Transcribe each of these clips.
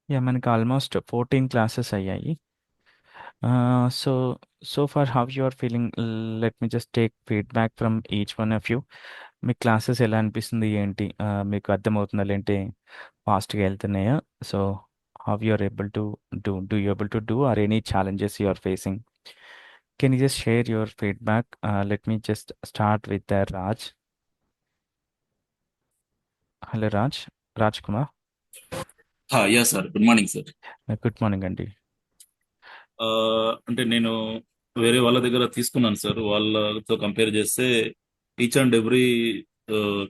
మనకి almost 14 classes అయ్యాయి. So far how you are feeling? Let me just take feedback from each one of you. మీ classes ఎలా అనిపిస్తుంది? ఏంటి? మీకు అర్థమవుతుందా? లేదంటే ఫాస్ట్‌గా ఎళ్తున్నాయా? So, how you are able to you able to do are any challenges you are facing? Can you just share your feedback? Let me just start with Raj. Hello Raj. Raj Kumar. Yeah sir, good morning sir. Good morning అండి. అంటే నేను వేరే వాళ్ళ దగ్గర తీసుకున్నాను sir. వాళ్ళతో compare చేస్తే each and every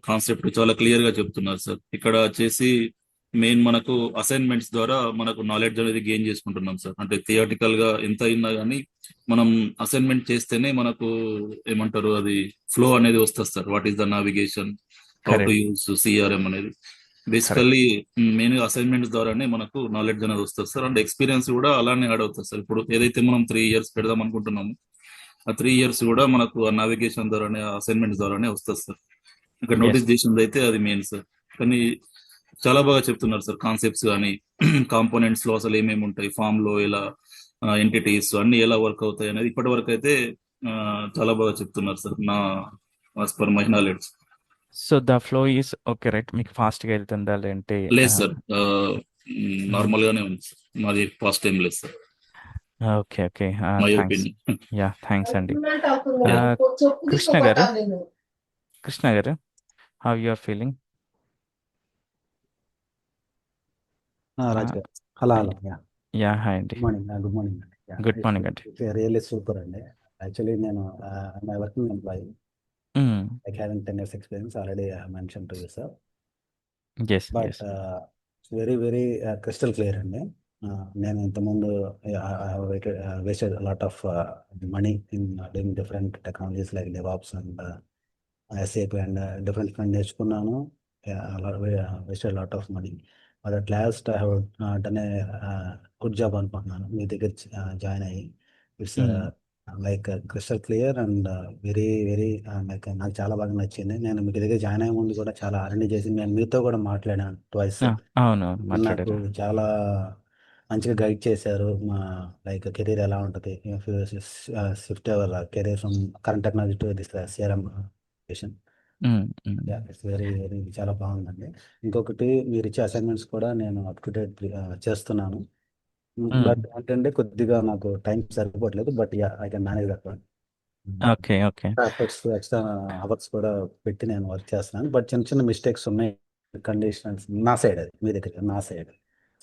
concept చాలా క్లియర్ గా చెప్తున్నారు సార్. ఇక్కడ వచ్చేసి మెయిన్ మనకు అసైన్మెంట్స్ ద్వారా మనకు నాలెడ్జ్ అనేది గెయిన్ చేసుకుంటున్నాం సార్. అంటే థియరిటికల్ గా ఎంత అయినా కానీ మనం అసైన్మెంట్ చేస్తేనే మనకు ఏమంటారు, అది ఫ్లో అనేది వస్తుంది sir. What is the navigation, how to correct. Use CRM అనేది కరెక్ట్. బేసికల్లీ మెయిన్ గా అసైన్మెంట్స్ ద్వారానే మనకు నాలెడ్జ్ అనేది వస్తుంది సార్. అండ్ ఎక్స్పీరియన్స్ కూడా అలానే యాడ్ అవుతుంది సార్. ఇప్పుడు ఏదైతే మనం 3 ఇయర్స్ పెడదాం అనుకుంటున్నామో ఆ 3 ఇయర్స్ కూడా మనకు ఆ నావిగేషన్ ద్వారానే, అసైన్మెంట్స్ ద్వారానే వస్తుంది సార్. ఇక్కడ యెస్. నోటీస్ చేసింది అయితే అది మెయిన్ సార్. కానీ చాలా బాగా చెప్తున్నారు సార్. కాన్సెప్ట్స్ కానీ కాంపోనెంట్స్ లో అసలు ఏమేమి ఉంటాయి, ఫామ్ లో ఎలా, ఎంటిటీస్ అన్ని ఎలా వర్క్ అవుతాయి అనేది ఇప్పటి వరకు అయితే ఆ, చాలా బాగా చెప్తున్నారు సార్. నా as per my knowledge. So, the flow is okay right? మీకు ఫాస్ట్‌గా ఎళ్తుందా? లేదంటే లేదు ఆహ్, సార్, హుహు. నార్మల్ గానే ఉంది సార్. మాది ఫస్ట్ టైం లేదు sir. Okay. Okay. My thanks. Opinion. Yeah! Thanks అండి. యా. ఆహ్, కృష్ణ గారు, కృష్ణ గారు, హౌ యూ ఆర్ ఫీలింగ్? రాజు ఆహ్, గారు. హలో అయ్ హలో యా యాహ్! హాయ్ అండి. గుడ్ మార్నింగ్ అండి. యా గుడ్ ఇట్స్ మార్నింగ్ అండి. ఇట్స్ రియల్లీ సూపర్ అండి. యాక్చువల్లీ నేను మై వర్కింగ్ ఎంప్లాయీ, హ్మ్. Like having 10 years experience already I mention to you sir. Yes. But yes. Very very crystal clear అండి. నేను ఇంతకుముందు wasted lot of money in doing different technologies like DevOps and SAP and different నేర్చుకున్నాను. Wasted lot of money. But at last I have done a good job అనుకుంటున్నాను మీ దగ్గర join అయ్యి. It's hmm. Like crystal clear and very very like నాకు చాలా బాగా నచ్చింది. నేను మీ దగ్గర జాయిన్ అయ్యే ముందు కూడా చాలా అరణ్య చేసి నేను మీతో కూడా మాట్లాడాను ట్వైస్. ఆ! అవునవును. నాకు మాట్లాడారు. చాలా మంచిగా గైడ్ చేశారు. మా లైక్ కెరీర్ ఎలా ఉంటుంది, shift our career from current technology to this CRM application. Hmm. Hmm. It's very very చాలా బాగుందండి. ఇంకొకటి మీరు ఇచ్చే అసైన్మెంట్స్ కూడా నేను అప్ టు డేట్ చేస్తున్నాను. హ్మ్. బట్ ఏంటంటే కొద్దిగా నాకు టైం సరిపోవట్లేదు. But yeah I can manage that one. Okay. Okay. Efforts extra hours కూడా పెట్టి నేను వర్క్ చేస్తున్నాను. బట్ చిన్న చిన్న మిస్టేక్స్ ఉన్నాయి. కండిషన్స్ నా సైడ్, అది మీ దగ్గర కాదు, నా సైడ్.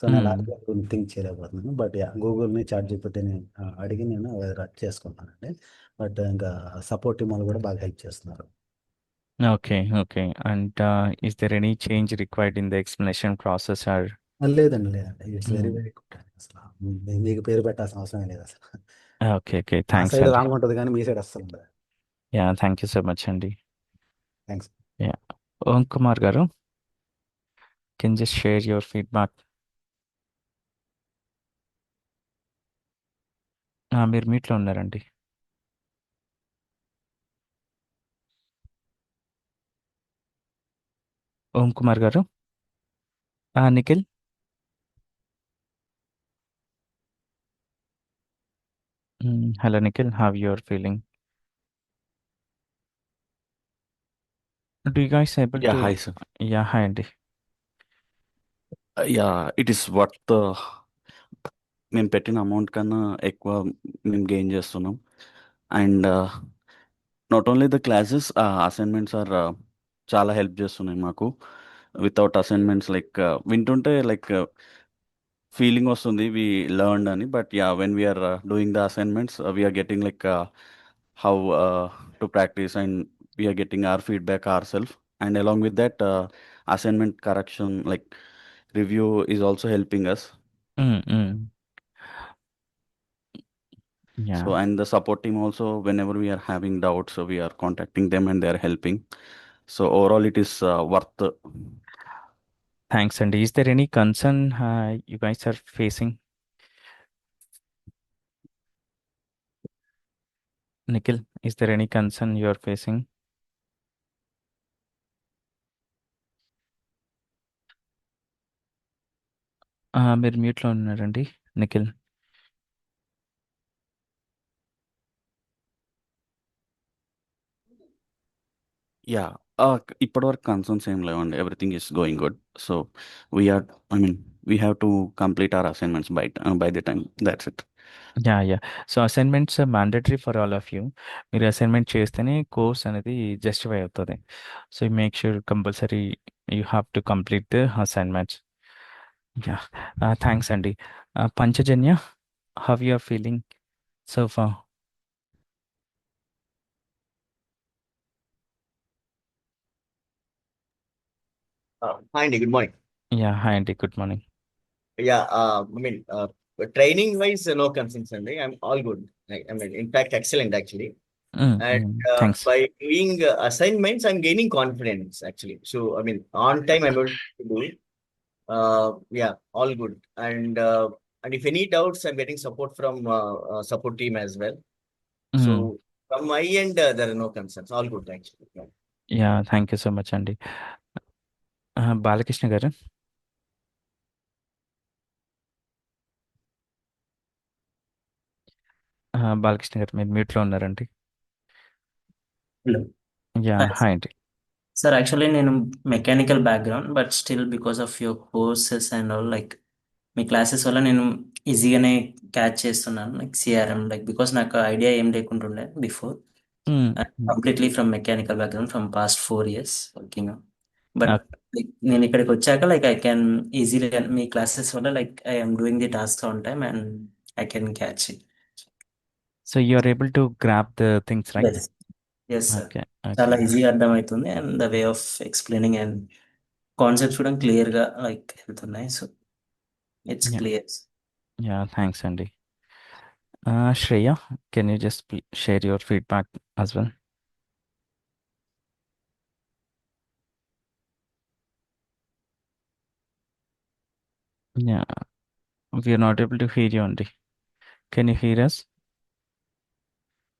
సో నేను హ్మ్. లాస్ట్‌గా థింక్ చేయలేకపోతున్నాను. But yeah! గూగుల్‌ని, చాట్‌జీపీటీని అడిగి నేను రన్ చేసుకుంటానండి. బట్ ఇంకా సపోర్ట్ టీమ్ వాళ్ళు కూడా బాగా హెల్ప్ చేస్తున్నారు. Okay. Okay. And is there any change required in the explanation process or? లేదండి. లేదండి. It's very hmm. Very good అండి అసల. మీకు పేరు పెట్టాల్సిన అవసరమే లేదసల. ఓకే. ఓకే. నా థాంక్స్ సైడ్ అండి. రాంగ్ ఉంటది గానీ, మీ సైడ్ అస్సలుండదు. Yeah! Thank you so much అండి. థాంక్స్. యాహ్! ఓం కుమార్ గారు, can just share your feedback? మీరు మ్యూట్‌లో ఉన్నారండి. ఓం కుమార్ గారు? Nikhil? Hello Nikhil, how you are feeling? Do you guys able Yeah, to? hi, sir. Yeah! Hi అండి. Yeah, it is worth మేము పెట్టిన amount కన్నా ఎక్కువ మేము గెయిన్ చేస్తున్నాం. And not only the classes, assignments are చాలా హెల్ప్ చేస్తున్నాయి మాకు. వితౌట్ అసైన్మెంట్స్ లైక్ వింటుంటే లైక్ ఫీలింగ్ వస్తుంది వి లెర్న్డ్ అని. But ya, when we're doing the assignments we're getting like how to practice and we're getting our feedback our self. And along with that assignment correction like review is also helping us. Hmm. Hmm. So, yeah! and the support team also, whenever we are having doubts, so we are contacting them and they are helping. So, overall, it is worth. Thanks అండి. Is there any concern you guys are facing? Nikhil, is there any concern you are facing? మీరు మ్యూట్లో ఉన్నారండి Nikhil. Yeah ఇప్పటివరకు concerns ఏం లేవండి. Everything is going good. So we are I mean we have to complete our assignments by the time. That's it. Yeah yeah so assignments mandatory for all of you. మీరు assignment చేస్తేనే course అనేది justify అవుతుంది. So make sure compulsory you have to complete the assignments. Yeah thanks అండి. Panchajanya, how you are feeling so far? Hi, Andy. Good morning. Yeah hi అండి, good morning. Yeah, training wise, no concerns, Andy. I'm all good. In fact, excellent actually. And thanks. by doing assignments, I'm gaining confidence actually. So, on time, I'm able to do it. Yeah, all good. And if any doubts, I'm getting support from support team as well. So, from my end, there are no concerns. All good actually. Yeah. Yeah thank you so much అండి. బాలకృష్ణ గారు. బాలకృష్ణ గారు మీరు మ్యూట్లో ఉన్నారండి. Hello yeah hi అండి. Sir, actually నేను mechanical background, but still because of your courses and all, like మీ classes వల్ల నేను ఈజీగానే క్యాచ్ చేస్తున్నాను, లైక్ సిఆర్ఎం, లైక్ బికాస్ నాకు ఐడియా ఏం లేకుంటుండే before. Completely from mechanical background from past 4 years working. But నేను ఇక్కడికి వచ్చాక లైక్ ఐ క్యాన్ ఈజీలీ, మీ క్లాసెస్ వల్ల like I'm doing the task on time and I can catch it. So you are able to grasp the things right? Yes sir, okay చాలా ఈజీగా అర్థమవుతుంది and the way of explaining and concepts కూడా క్లియర్గా like వెళ్తున్నాయి. So it's Yeah. Clear. Yeah thanks అండి. Shreya, can you just share your feedback as well? Yeah, we are not able to hear you అండి. Can you here us?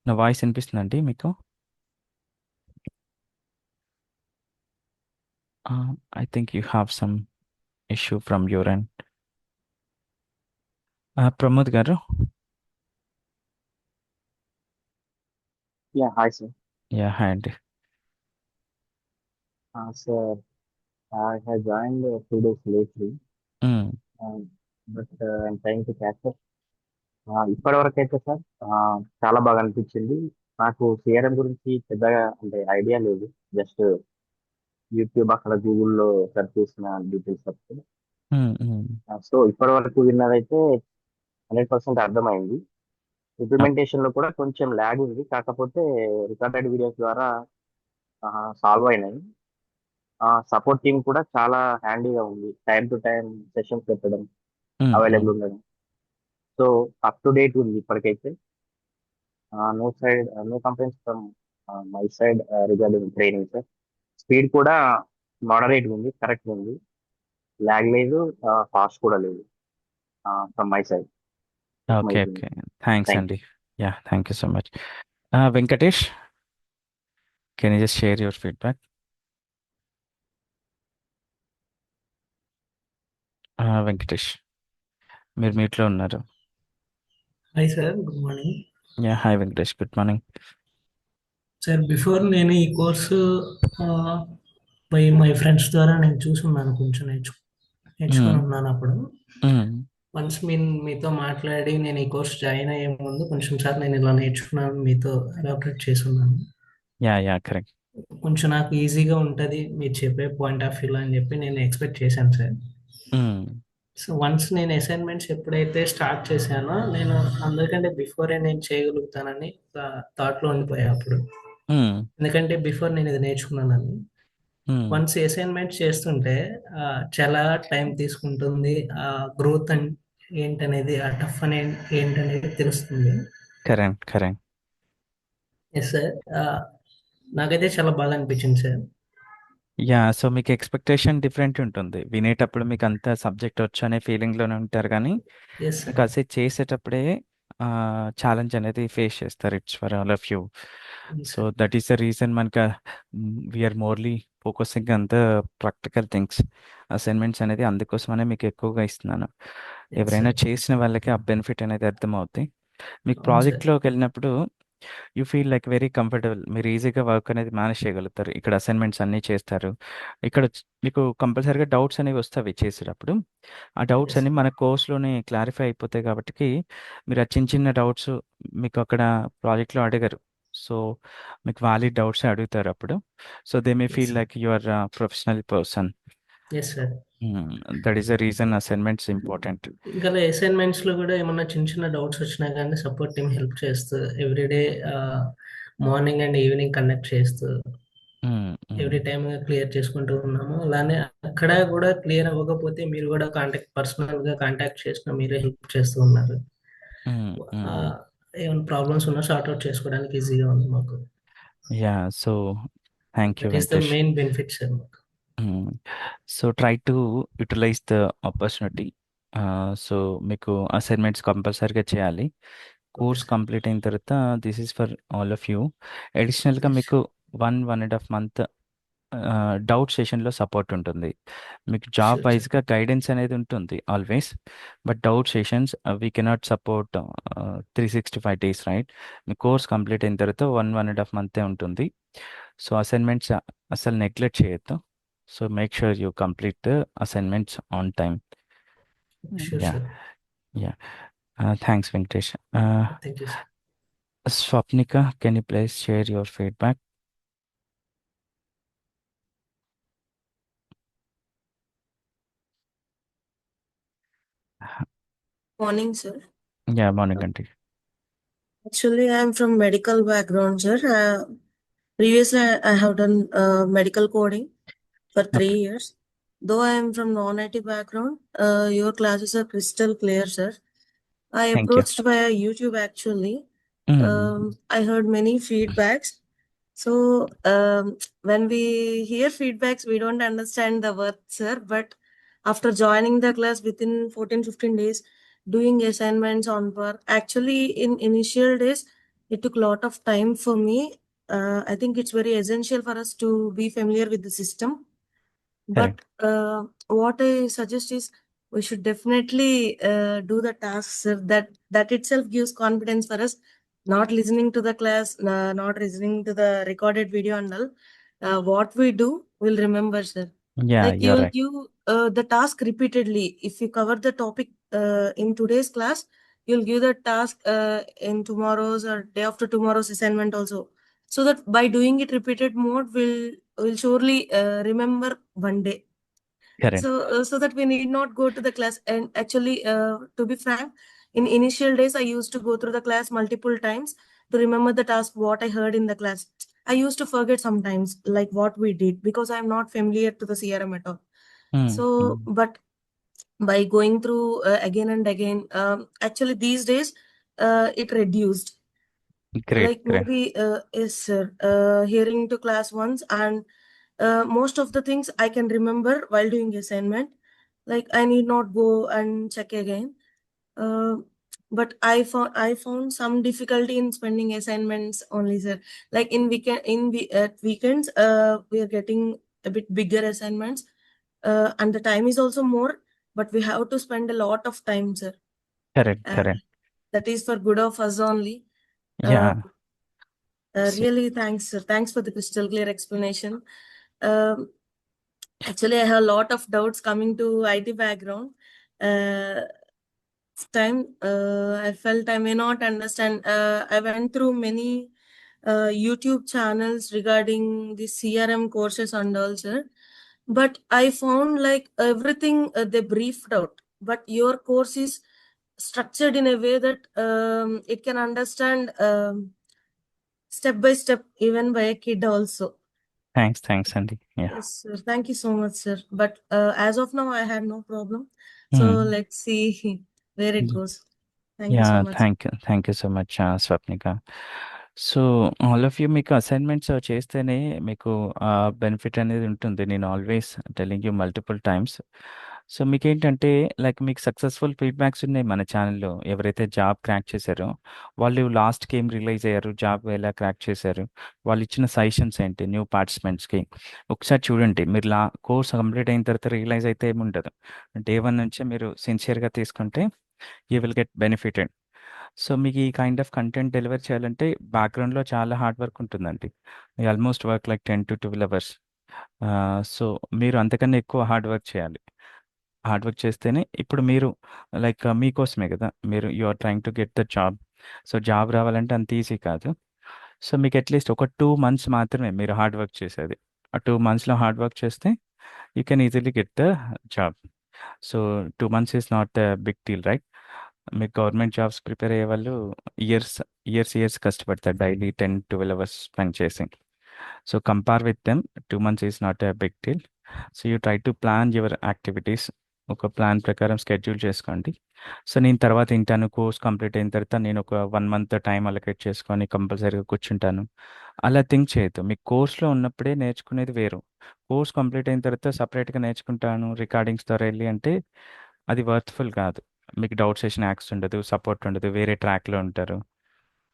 నా voice వినిపిస్తుందండి మీకు? I think you have some issue from your end. Pramod గారు. Yeah, hi sir. Yeah hi అండి. Sir, I have joined a few days lately, Mm, but I'm trying to catch up. ఇప్పటి వరకు అయితే sir చాలా బాగా అనిపించింది. నాకు సిఆర్ఎం గురించి పెద్దగా అంటే ఐడియా లేదు. జస్ట్ యూట్యూబ్ అక్కడ గూగుల్లో సెర్చ్ చేసిన డీటెయిల్స్ తప్ప. mm, mm. సో ఇప్పటి వరకు విన్నదైతే 100% అర్థమైంది. ఇంప్లిమెంటేషన్ లో కూడా కొంచెం ల్యాగ్ ఉంది, కాకపోతే రికార్డెడ్ వీడియోస్ ద్వారా సాల్వ్ అయినాయి. సపోర్ట్ టీమ్ కూడా చాలా హ్యాండీగా ఉంది. టైం టు టైం సెషన్స్ పెట్టడం, అవైలబుల్ ఉండడం. సో అప్ టు డేట్ ఉంది ఇప్పటికైతే. No complaints from my side regarding training sir. Speed కూడా మోడరేట్ ఉంది, కరెక్ట్ ఉంది, ల్యాగ్ లేదు, ఫాస్ట్ కూడా లేదు from my side. Okay okay thanks అండి. Ya thank you so much. Venkatesh, can you just share your feedback? Venkatesh, మీరు మ్యూట్లో ఉన్నారు. Hi sir, good morning. Yeah hi Venkatesh, good morning. Sir, before నేను ఈ కోర్సు బై మై ఫ్రెండ్స్ ద్వారా నేను చూసున్నాను, కొంచెం నేర్చుకుని ఉన్నాను. అప్పుడు వన్స్ మీతో మాట్లాడి నేను ఈ కోర్స్ జాయిన్ అయ్యే ముందు కొంచెం సార్ నేను ఇలా నేర్చుకున్నాను, మీతో ఎలాబరేట్ చేసి ఉన్నాను. Yeah yeah correct. కొంచెం నాకు ఈజీగా ఉంటుంది మీరు చెప్పే పాయింట్ ఆఫ్ వ్యూలో అని చెప్పి నేను ఎక్స్పెక్ట్ చేశాను సార్. సో వన్స్ నేను అసైన్మెంట్స్ ఎప్పుడైతే స్టార్ట్ చేశానో నేను అందరికంటే బిఫోరే నేను చేయగలుగుతానని థాట్లో ఉండిపోయా అప్పుడు. ఎందుకంటే బిఫోర్ నేను ఇది నేర్చుకున్నానని. వన్స్ అసైన్మెంట్ చేస్తుంటే చాలా టైం తీసుకుంటుంది, ఆ గ్రోత్ ఏంటనేది, ఆ టఫ్ ఏంటనేది తెలుస్తుంది. Correct correct. ఎస్ సార్, నాకైతే చాలా బాగా అనిపించింది సార్. యా సో మీకు ఎక్స్పెక్టేషన్ డిఫరెంట్ ఉంటుంది. వినేటప్పుడు మీకు అంత సబ్జెక్ట్ వచ్చు అనే ఫీలింగ్లోనే ఉంటారు, కానీ ఎస్ సార్. మీకు అసలు చేసేటప్పుడే ఛాలెంజ్ అనేది ఫేస్ చేస్తారు. It's for all of you. So that is the reason మనకి వీఆర్ మోర్లీ ఫోకసింగ్ అంతా ప్రాక్టికల్ థింగ్స్. అసైన్మెంట్స్ అనేది అందుకోసమనే మీకు ఎక్కువగా ఇస్తున్నాను. ఎస్ ఎవరైనా సార్. చేసిన వాళ్ళకి ఆ బెనిఫిట్ అనేది అర్థమవుద్ది. మీకు అవును సార్. ప్రాజెక్ట్‌లోకి వెళ్ళినప్పుడు you feel like very comfortable. మీరు ఈజీగా వర్క్ అనేది మేనేజ్ చేయగలుగుతారు. ఇక్కడ అసైన్మెంట్స్ అన్నీ చేస్తారు. ఇక్కడ మీకు కంపల్సరీగా డౌట్స్ అనేవి వస్తాయి చేసేటప్పుడు. ఆ డౌట్స్ ఎస్ అన్నీ మన కోర్స్‌లోనే క్లారిఫై అయిపోతాయి కాబట్టికి మీరు ఆ చిన్న చిన్న డౌట్స్ మీకు అక్కడ ప్రాజెక్ట్‌లో అడగరు. సో, మీకు వాలిడ్ డౌట్సే అడుగుతారు అప్పుడు. So, they may yes feel sir. Like you are professional person. Yes sir. That is the reason assignments important. ఇంకా అసైన్మెంట్స్ లో కూడా ఏమన్నా చిన్న చిన్న డౌట్స్ వచ్చినా కానీ సపోర్ట్ టీమ్ హెల్ప్ చేస్తూ everyday morning and evening connect చేస్తూ ఎవ్రీ టైమ్ క్లియర్ చేసుకుంటూ ఉన్నాము. అలానే అక్కడ కూడా క్లియర్ అవ్వకపోతే మీరు కూడా పర్సనల్ గా కాంటాక్ట్ చేసిన మీరే హెల్ప్ చేస్తూ ఉన్నారు. ఆ, ఏమైనా ప్రాబ్లమ్స్ ఉన్నా సార్ట్ అవుట్ చేసుకోవడానికి ఈజీగా ఉంది మాకు. Yeah. So, thank you that is the Venkatesh. Main benefit sir మాకు. So try to utilise the opportunity. So మీకు అసైన్మెంట్స్ కంపల్సరీగా చేయాలి. Okay course sir. కంప్లీట్ అయిన తర్వాత this is for all of you. అడిషనల్గా మీకు 1.5 మంత్ డౌట్ సెషన్లో సపోర్ట్ ఉంటుంది. మీకు జాబ్ షూర్ సార్. వైజ్గా గైడెన్స్ అనేది ఉంటుంది always. But doubt sessions we cannot support 365 days, right? మీ కోర్స్ కంప్లీట్ అయిన తర్వాత 1.5 మంతే ఉంటుంది. సో అసైన్మెంట్స్ అసలు నెగ్లెక్ట్ చేయొద్దు. So make sure you complete the assignments on time. Sure yeah. Sir. Yeah. Thanks Venkatesh. Thank you sir. Swapnika, can you please share your feedback? Morning, sir. Yeah, morning అండి. Actually, I am from medical background, sir. Previously, I have done medical coding for 3 years. Though I am from non-IT background, your classes are crystal clear, sir. I thank you. approached via YouTube actually. I heard many feedbacks. So when we hear feedbacks, we don't understand the worth, sir. But after joining the class within 14-15 days, doing assignments on work, actually in initial days, it took a lot of time for me. I think it's very essential for us to be familiar with the system. But what I suggest is we should definitely do the tasks, sir. That itself gives confidence for us. Not listening to the class, not listening to the recorded video and all. What we do, we'll remember, sir. Ya, Like you your will right. give the task repeatedly. If you cover the topic in today's class, you'll give the task in tomorrow's or day after tomorrow's assignment also. So that by doing it repeated mode, will surely remember one day. Correct. So that we need not go to the class. And actually, to be frank, in initial days, I used to go through the class multiple times to remember the task, what I heard in the class. I used to forget sometimes, like what we did, because I'm not familiar to the CRM at all. So, but by going through again and again, actually these days, it reduced. Great, Like great. maybe, yes, sir, hearing to class once and most of the things I can remember while doing assignment. Like I need not go and check again. Uh, but I found some difficulty in spending assignments only, sir. Like in at weekends, we are getting a bit bigger assignments, and the time is also more. But we have to spend a lot of time, sir. Correct, And correct. that is for good of us only. Yeah. Really, thanks, sir. Thanks for the crystal clear explanation. Um, Actually, I have a lot of doubts coming to IT background. This time, I felt I may not understand. I went through many YouTube channels regarding the CRM courses and all, sir. But I found like everything they briefed out. But your course is structured in a way that it can understand step by step, even by a kid also. Thanks అండి. Yeah. Yes, sir. Thank you so much, sir. But as of now, I had no problem. So let's see where it goes. Thank you yeah, so much. Thank you so much Swapnika. So all of you మీకు assignments చేస్తేనే మీకు benefit అనేది ఉంటుంది. నేను always telling you multiple times. So మీకేంటంటే like మీకు successful feedbacks ఉన్నాయి మన ఛానల్లో. ఎవరైతే జాబ్ క్రాక్ చేశారో వాళ్ళు లాస్ట్‌కి ఏం రియలైజ్ అయ్యారు, జాబ్ ఎలా క్రాక్ చేశారు, వాళ్ళు ఇచ్చిన సజెషన్స్ ఏంటి న్యూ పార్టిసిపెంట్స్‌కి ఒకసారి చూడండి. మీరు కోర్స్ కంప్లీట్ అయిన తర్వాత రియలైజ్ అయితే ఏముండదు. డే 1 నుంచే మీరు సిన్సియర్‌గా తీసుకుంటే you will get benefited. So మీకు ఈ కైండ్ ఆఫ్ కంటెంట్ డెలివర్ చేయాలంటే బ్యాక్‌గ్రౌండ్‌లో చాలా హార్డ్ వర్క్ ఉంటుందండి. I almost work like 10-12 hours. So మీరు అంతకన్నా ఎక్కువ హార్డ్ వర్క్ చేయాలి. హార్డ్ వర్క్ చేస్తేనే ఇప్పుడు మీరు లైక్ మీకోసమే కదా! మీరు you are trying to get the job. So job రావాలంటే అంత ఈజీ కాదు. సో మీకు అట్‌లీస్ట్ ఒక 2 మంత్స్ మాత్రమే మీరు హార్డ్ వర్క్ చేసేది. ఆ 2 మంత్స్‌లో హార్డ్ వర్క్ చేస్తే you can easily get the job. So 2 months is not a big deal right? మీకు గవర్నమెంట్ జాబ్స్ ప్రిపేర్ అయ్యేవాళ్ళు ఇయర్స్ కష్టపడతారు డైలీ 10-12 అవర్స్ స్పెండ్ చేసి. So compare with them 2 months is not a big deal. So you try to plan your activities. ఒక plan ప్రకారం schedule చేసుకోండి. So నేను తర్వాత ఇంటాను, course complete అయిన తర్వాత నేను ఒక 1 మంత్ టైం అలొకేట్ చేసుకొని కంపల్సరీగా కూర్చుంటాను. అలా థింక్ చేయొద్దు. మీకు కోర్స్‌లో ఉన్నప్పుడే నేర్చుకునేది వేరు. కోర్స్ కంప్లీట్ అయిన తర్వాత సెపరేట్‌గా నేర్చుకుంటాను రికార్డింగ్స్ ద్వారా ఎళ్లి అంటే అది వర్త్‌ఫుల్ కాదు. మీకు డౌట్ సెషన్ యాక్సెస్ ఉండదు, సపోర్ట్ ఉండదు, వేరే ట్రాక్‌లో ఉంటారు.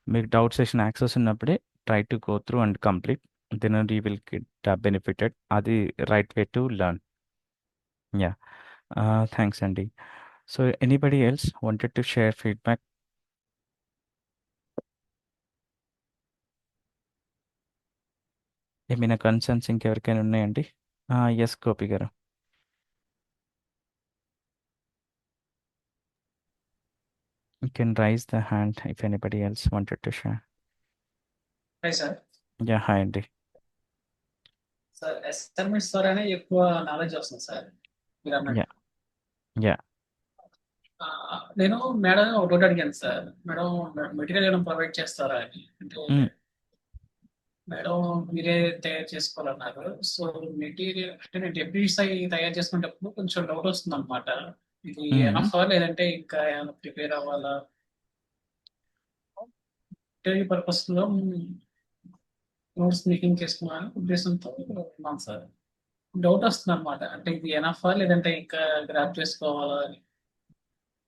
మీకు డౌట్ సెషన్ యాక్సెస్ ఉన్నప్పుడే try to go through and complete. Then only you will get benefited. అది right way to learn. Yeah! Thanks అండి. So anybody else wanted to share feedback? ఏమైనా కన్సర్న్స్ ఇంకెవరికైనా ఉన్నాయండి? యెస్ గోపి గారు. You can raise the hand if anybody else wanted to share. Hi sir. Yeah! Hi అండి. Sir assignments ద్వారానే ఎక్కువ knowledge వస్తుంది sir మీరు అన్నట్టు. యాహ్! యాహ్! నేను మేడం ఒక డౌట్ అడిగాను సార్. మేడం మెటీరియల్ ఏమైనా ప్రొవైడ్ చేస్తారా అని. అంటే హ్మ్. మేడం మీరే తయారు చేసుకోవాలన్నారు. సో మెటీరియల్ అంటే నేను డెబ్యూస్ అయ్యి తయారు చేసుకునేటప్పుడు కొంచెం డౌట్ వస్తుంది అనమాట. ఇది హ్మ్. ఎనఫ్ లేదంటే ఇంకా ఏమైనా ప్రిపేర్ అవ్వాలా ఇంటర్వ్యూ పర్పస్ లో నోట్స్ మేకింగ్ చేసుకున్నాను ఉద్దేశంతో ఉన్నాను సార్. డౌట్ వస్తుంది అనమాట. అంటే ఇది ఎనఫ్ లేదంటే ఇంకా గ్రాప్ చేసుకోవాలా అని.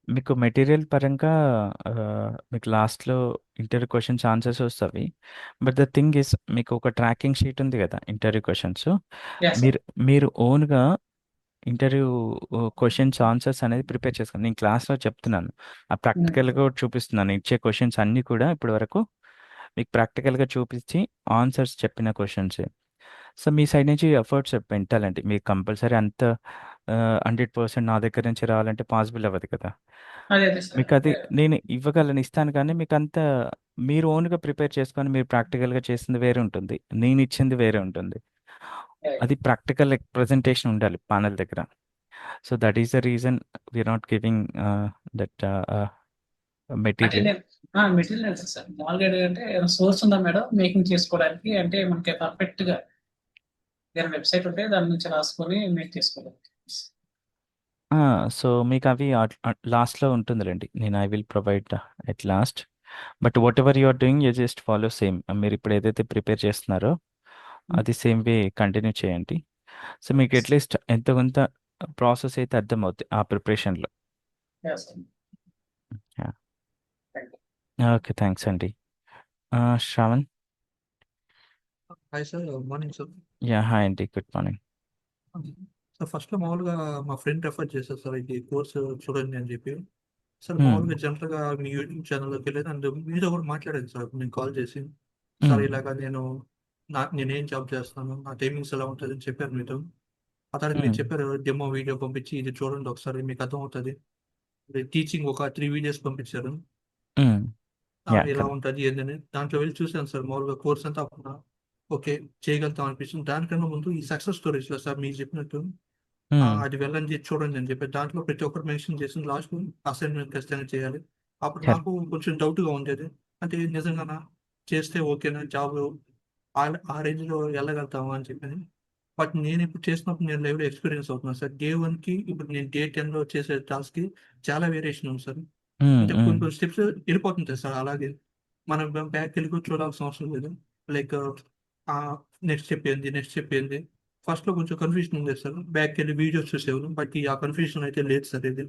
మీకు మెటీరియల్ పరంగా మీకు లాస్ట్‌లో ఇంటర్వ్యూ క్వెషన్స్ ఆన్సర్స్ వస్తవి. బట్ ద థింగ్ ఈస్ మీకు ఒక ట్రాకింగ్ షీట్ ఉంది గదా! Interview questions. Yeah sir. మీరు ఓన్‌గా ఇంటర్వ్యూ క్వెషన్స్ ఆన్సర్స్ అనేది ప్రిపేర్ చేసుకోండి. నేను క్లాస్‌లో చెప్తున్నాను. ప్రాక్టికల్‌గా కూడా చూపిస్తున్నాను. ఇచ్చే క్వెషన్స్ అన్నీ కూడా ఇప్పటి వరకు మీకు ప్రాక్టికల్‌గా చూపించి ఆన్సర్స్ చెప్పిన క్వెషన్సే. సో మీ సైడ్ నుంచి ఎఫర్ట్స్ పెట్టాలండి. మీరు కంపల్సరీ అంత 100% నా దగ్గర నుంచి రావాలంటే పాసిబుల్ అవ్వదు కదా! అదే అదే సార్. మీకది నేను ఇవ్వగలను, ఇస్తాను కానీ మీకంత మీరు ఓన్‌గా ప్రిపేర్ చేసుకొని మీరు ప్రాక్టికల్‌గా చేసింది వేరే ఉంటుంది. నేనిచ్చింది వేరే ఉంటుంది. అది ప్రాక్టికల్ ప్రెజెంటేషన్ ఉండాలి పానెల్ దగ్గర. So that is the reason we are not giving that అంటే మెటీరియల్. నేను మెటీరియల్ తెలుసు సార్. మామూలుగా ఏంటంటే సోర్స్ ఉందా మేడం మేకింగ్ చేసుకోవడానికి? అంటే మనకి పర్ఫెక్ట్ గా ఏదైనా వెబ్సైట్ ఉంటే దాని నుంచి రాసుకొని మేక్ చేసుకోవడానికి. సో మీకవి లాస్ట్‌లో ఉంటుందిలెండి. నేను I will provide at last. But whatever you are doing you just follow same. మీరిప్పుడు ఏదైతే ప్రిపేర్ చేస్తున్నారో అది సేమ్ వే కంటిన్యూ చేయండి. సో మీకు అట్‌లీస్ట్ ఎంతో కొంత ప్రాసెస్ అయితే అర్థమవుద్ది ఆ ప్రిపరేషన్‌లో. Yeah sir. Yeah! Thank you. Okay. Thanks అండి. Shravan? Hi sir. Morning sir. Yeah! Hi అండి. Good morning. సార్ ఫస్ట్‌లో మామూలుగా మా ఫ్రెండ్ రెఫర్ చేశారు సార్ ఇది కోర్స్ చూడండి అని చెప్పి. సార్ హ్మ్. మామూలుగా జనరల్‌గా మీ యూట్యూబ్ ఛానల్‌లోకి వెళ్ళాను అండ్ మీతో కూడా మాట్లాడాను సార్ నేను కాల్ చేసి. సార్ హ్మ్. ఇలాగ నేనేం జాబ్ చేస్తాను, నా టైమింగ్స్ ఎలా ఉంటదని చెప్పారు మీతో. ఆ తర్వాత మీరు హ్మ్. చెప్పారు డెమో వీడియో పంపించి ఇది చూడండి ఒకసారి మీకు అర్థమవుతది. టీచింగ్ ఒక 3 వీడియోస్ పంపించారు. హ్మ్. యాహ్! ఎలా కరెక్ట్. ఉంటది ఏందని. దాంట్లో వెళ్ళి చూసాను సార్ మామూలుగా కోర్స్ అంతా ఓకే. చేయగలుగుతాం అనిపించింది. దానికన్నా ముందు ఈ సక్సెస్ స్టోరీస్‌లో సార్ మీరు చెప్పినట్టు హ్మ్. అది వెళ్ళండి చూడండి అని చెప్పారు. దాంట్లో ప్రతి ఒక్కరు మెన్షన్ చేసింది లాస్ట్‌లో అసైన్‌మెంట్ ఖచ్చితంగా చేయాలి. అప్పుడు కరెక్ట్. నాకు కొంచెం డౌట్‌గా ఉండేది. అంటే నిజంగానా? చేస్తే ఓకేనా జాబు? ఆ రేంజ్‌లో వెళ్ళగలుగుతామా అని చెప్పని. బట్ నేనిప్పుడు చేసినప్పుడు నేను లైవ్‌లో ఎక్స్‌పీరియన్స్ అవుతున్నాను సార్. డే 1కి ఇప్పుడు నేను డే 10లో చేసే టాస్క్‌కి చాలా వేరియేషన్ ఉంది సార్. హ్మ్. అంటే హ్మ్. కొన్ని కొన్ని స్టెప్స్ వెళ్ళిపోతుంటాయి సార్ అలాగే. మనం బ్యాక్‌కెళ్ళి కూడా చూడాల్సిన అవసరం లేదు. లైక్ నెక్స్ట్ స్టెప్ ఏంది? నెక్స్ట్ స్టెప్ ఏంది? ఫస్ట్‌లో కొంచెం కన్‌ఫ్యూజన్ ఉండేది సార్. బ్యాక్‌కెళ్ళి వీడియోస్ చూసేవాళ్ళం. బట్ ఆ కన్‌ఫ్యూజన్ అయితే లేదు సార్ ఇది.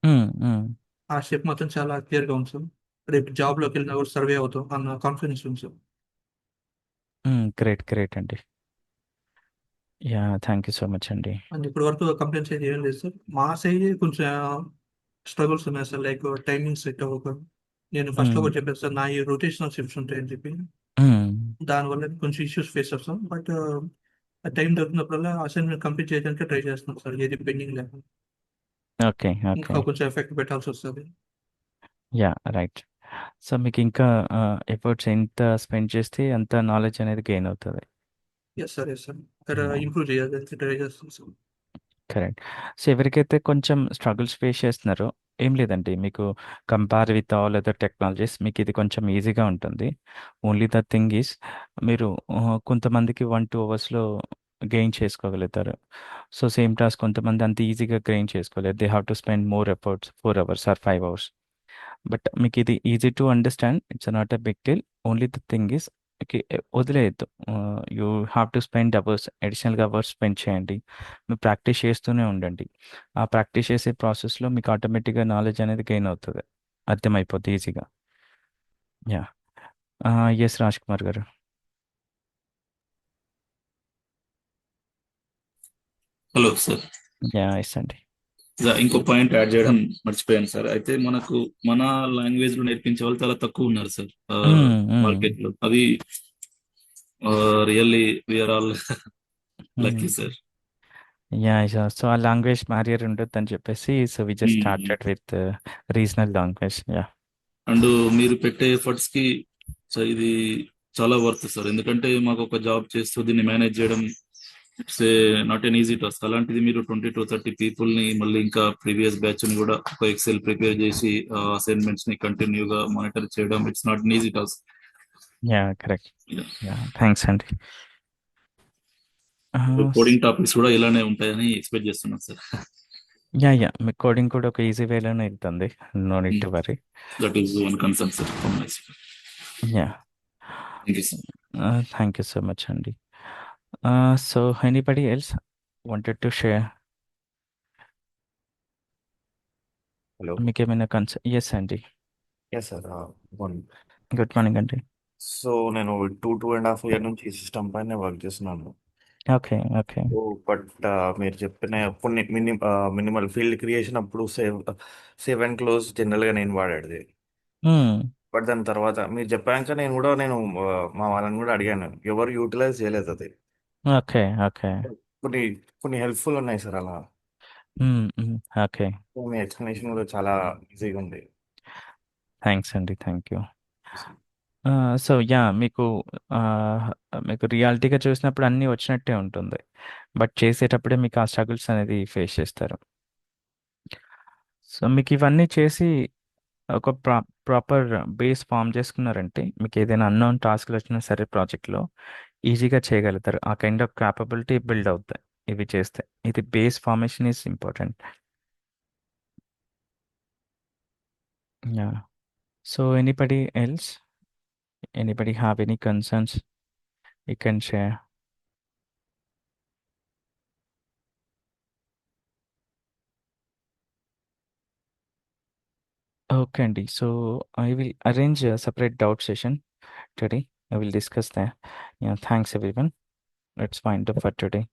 హ్మ్. హ్మ్. ఆ స్టెప్ మాత్రం చాలా క్లియర్‌గా ఉంది సార్. రేపు జాబ్‌లోకెళ్ళినా కూడా సర్వే అవుతాం అన్న కాన్ఫిడెన్స్ ఉంది సార్. గ్రేట్. గ్రేట్ అండి. Yeah! Thank you so much అండి. అండ్ ఇప్పటి వరకు కంప్లెయింట్స్ అయితే ఏం లేదు సార్. మా సైడ్ కొంచెం స్ట్రగుల్స్ ఉన్నాయి సార్. లైక్ టైమింగ్ సెట్ అవ్వక. నేను ఫస్ట్‌లో హ్మ్. కూడా చెప్పాను సార్. నాయి రొటేషనల్ షిఫ్ట్స్ ఉంటాయని చెప్పి. హ్మ్. దానివల్ల కొంచెం ఇష్యూస్ ఫేస్ చేస్తాం. బట్ టైం దొరికినప్పుడల్లా అసైన్‌మెంట్ కంప్లీట్ చేయడానికే ట్రై చేస్తున్నాం సార్. ఏది పెండింగ్ లేకుండా. ఓకే. ఓకే. ఇంకా కొంచెం ఎఫెక్ట్ పెట్టాల్సొస్తది. యాహ్! రైట్. సో, మీకింకా ఎఫర్ట్స్ ఎంత స్పెండ్ చేస్తే అంత నాలెడ్జ్ అనేది గెయిన్ అవుతది. Yes sir. Yes sir. ఇక్కడ యాహ్! ఇంప్రూవ్ చేయాలని ట్రై చేస్తాం సార్. కరెక్ట్. సో, ఎవరికైతే కొంచెం స్ట్రగుల్స్ ఫేస్ చేస్తున్నారో ఏం లేదండి. మీకు compare with all other technologies మీకిది కొంచెం ఈజీగా ఉంటుంది. ఓన్లీ ద థింగ్ ఈజ్ మీరు కొంతమందికి 1, 2 అవర్స్‌లో గెయిన్ చేసుకోగలుగుతారు. సో, సేమ్ టాస్క్ కొంతమంది అంత ఈజీగా గెయిన్ చేసుకోలేరు. They have to spend more efforts 4 hours or 5 hours. But మీకిది easy to understand. It's not a big deal. Only the thing is వదిలేయొద్దు. You have to spend hours అడిషనల్‌గా hours spend చేయండి. మీరు practice చేస్తూనే ఉండండి. ఆ practice చేసే ప్రాసెస్‌లో మీకు ఆటోమేటిక్‌గా నాలెడ్జ్ అనేది గెయిన్ అవుతది. అర్థమైపోద్ది ఈజీగా. యాహ్! యెస్ రాజ్ కుమార్ గారు. Hello sir. యాహ్! యెస్ అండి. ఇంకో పాయింట్ యాడ్ చేయడం మర్చిపోయాను సార్. అయితే మనకు మన లాంగ్వేజ్ లో నేర్పించే వాళ్ళు చాలా తక్కువ ఉన్నారు సార్ హ్మ్. హ్మ్. మార్కెట్ లో. అది really we're all hmm. Lucky sir. Yeah! So, ఆ లాంగ్వేజ్ బ్యారియర్ ఉండొద్దని చెప్పేసి so, we just started with regional language. Yeah! And మీరు పెట్టే ఎఫర్ట్స్ కి సో ఇది చాలా వర్త్ సార్. ఎందుకంటే మాకు ఒక జాబ్ చేస్తూ దీన్ని మేనేజ్ చేయడం it's not an easy task. అలాంటిది మీరు 20 to 30 పీపుల్ ని మళ్ళీ ఇంకా ప్రీవియస్ బ్యాచ్ ని కూడా ఒక ఎక్సెల్ ప్రిపేర్ చేసి అసైన్మెంట్స్ ని కంటిన్యూగా మానిటర్ చేయడం it's not an easy task. Yeah! Correct. Yeah! Thanks అండి. స్ కోడింగ్ టాపిక్స్ కూడా ఇలానే ఉంటాయని ఎక్స్పెక్ట్ చేస్తున్నాను సార్. యాహ్! మీకు కోడింగ్ కూడా ఒక ఈజీ వేలోనే ఎళ్తుంది. No need to worry. That is one concern sir from my side. Yeah! Thank you sir. Thank you so much అండి. So, anybody else wanted to share? Hello. మీకేమైనా yes అండి. Yes sir. Morning. Good morning అండి. So నేను 2.5 year నుంచి ఈ system పైన work చేస్తున్నాను. Okay. Okay. So but మీరు చెప్పిన కొన్ని మినిమల్ ఫీల్డ్ క్రియేషన్ అప్పుడు సేవ్ అండ్ క్లోజ్ జనరల్గా నేను వాడేది. హ్మ్. బట్ దాని తర్వాత మీరు చెప్పాక నేను మా వాళ్ళని కూడా అడిగాను. ఎవరు యూటిలైజ్ చేయలేదు అది. ఓకే. ఓకే. కొన్ని కొన్ని హెల్ప్ఫుల్ ఉన్నాయి సార్ అలా. హ్మ్. హ్మ్. ఓకే. సో మీ ఎక్స్ప్లెనేషన్ కూడా చాలా ఈజీగా ఉంది. థాంక్స్ అండి. Thank you. So, yeah! మీకు రియాలిటీగా చూసినప్పుడు అన్నీ వచ్చినట్టే ఉంటుంది. బట్ చేసేటప్పుడే మీకు ఆ స్ట్రగుల్స్ అనేది ఫేస్ చేస్తారు. సో, మీకివన్నీ చేసి ఒక ప్రాపర్ బేస్ ఫార్మ్ చేసుకున్నారంటే మీకేదైనా అన్‌నోన్ టాస్క్‌లొచ్చినా సరే ప్రాజెక్ట్‌లో ఈజీగా చేయగలుగుతారు. ఆ కైండ్ ఆఫ్ కేపబిలిటీ బిల్డ్ అవుతాయి ఇవి చేస్తే. ఇది base formation is important. Yeah! So, anybody else? Anybody have any concerns you can share? Okay అండి. So, I will arrange a separate doubt session today. I will discuss that. Yeah, thanks everyone. Let's wind up for today.